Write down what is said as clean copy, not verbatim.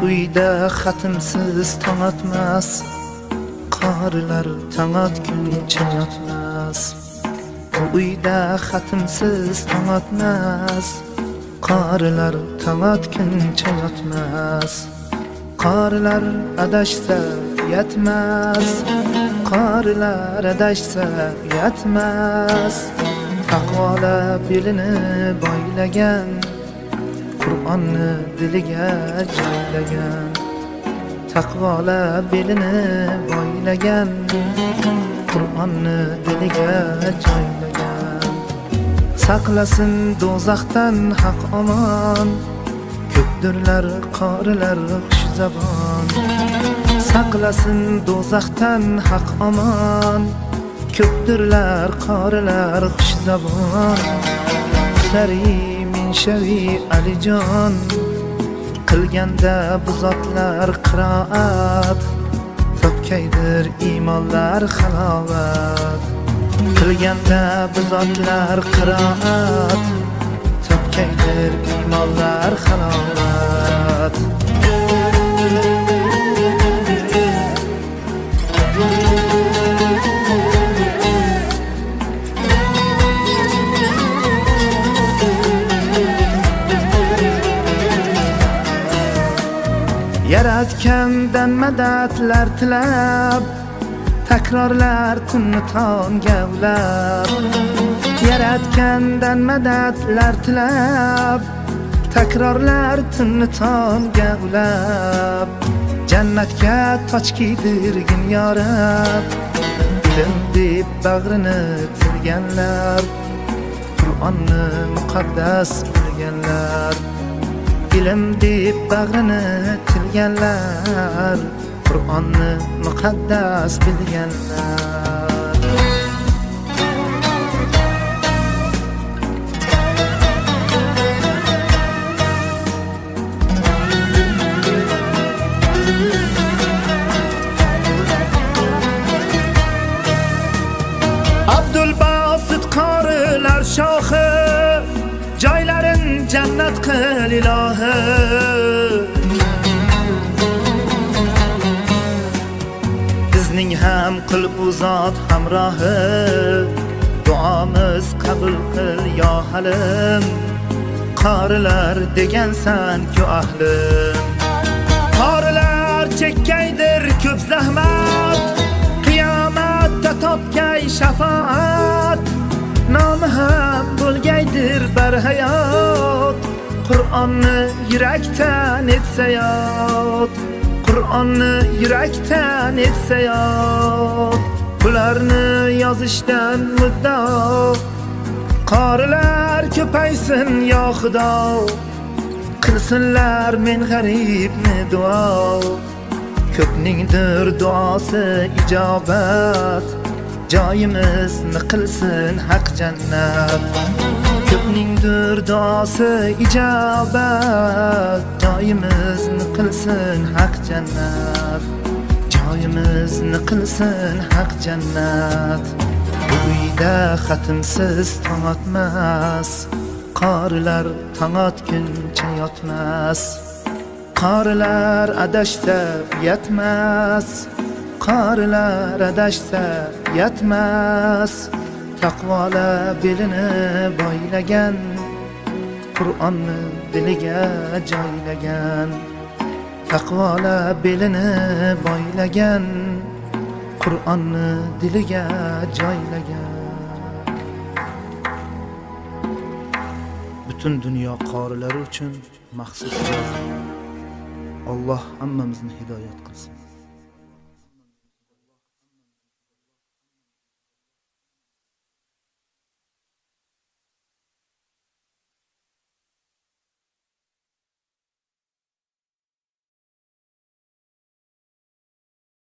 uyda xatimsiz tong otmas, qorilar tong otguncha yotmas. Bu uyda xatimsiz tong otmas, qorilar tong otguncha yotmas. Qorilar adashsa yetmas, qorilar adashsa yetmas. Taqvola belini boylagan, Qur'onni diliga joylagan. Taqvola belini boylagan, Qur'onni diliga joylagan. Saqlasin do'zaxdan haq omon, ko'pdirlar qorilar xushzabon. Saqlasin do'zaxdan haq omon, ko'pdirlar qorilar xushzabon. Sari Shavi Alijon qilganda bu zotlar qiroat, topkaydir iymonlar halovat. Qilganda bu zotlar qiroat, topkaydir iymonlar halovat. Yaratgandan madadlar tilab, takrorlar tunni tong gavlab. Yaratgandan madadlar tilab, takrorlar tunni tong gavlab. Jannatga toj kiydirgin yorab, ilm deb bag'rini tilganlar, Qur'onni muqaddas bilganlar. Ilm deb bag'rini tilganlar, Qur'onni muqaddas bilganlar. Abdul Basit qorilar shohi, joylarin jannat qil ilohi. Bizning ham qil u zot hamrohi, duomiz qabul qil yo halim. Qorilar degansan-ku ahlim, qorilar chekkaydir ko'p zahmat, qiyomatda topgay shafaat. Nomi ham bo'lgaydir barhayot, Qur'onni yurakdan etsa yod. Qur'onni yurakdan etsa yod. Bularni yozishdan muddao, qorilar ko'paysin yo Xudo. Qilsinlar men g'aribni duo, ko'pningdir duosi ijobat. Joyimizni qilsin haq jannat, ko'pningdir duosi ijobat. Joyimizni qilsin haq jannat, joyimizni qilsin haq jannat. Bu uyda xatimsiz tong otmas, qorilar tong otguncha yotmas. Qorilar adashsa yetmas, qorilar adashsa yetmas. Taqvola belini boylagan, Qur'onni diliga joylagan. Taqvola belini boylagan, Qur'onni diliga joylagan. Butun dunyo qorilari uchun maxsus yozilgan. Alloh hammamizni hidoyat qilsin.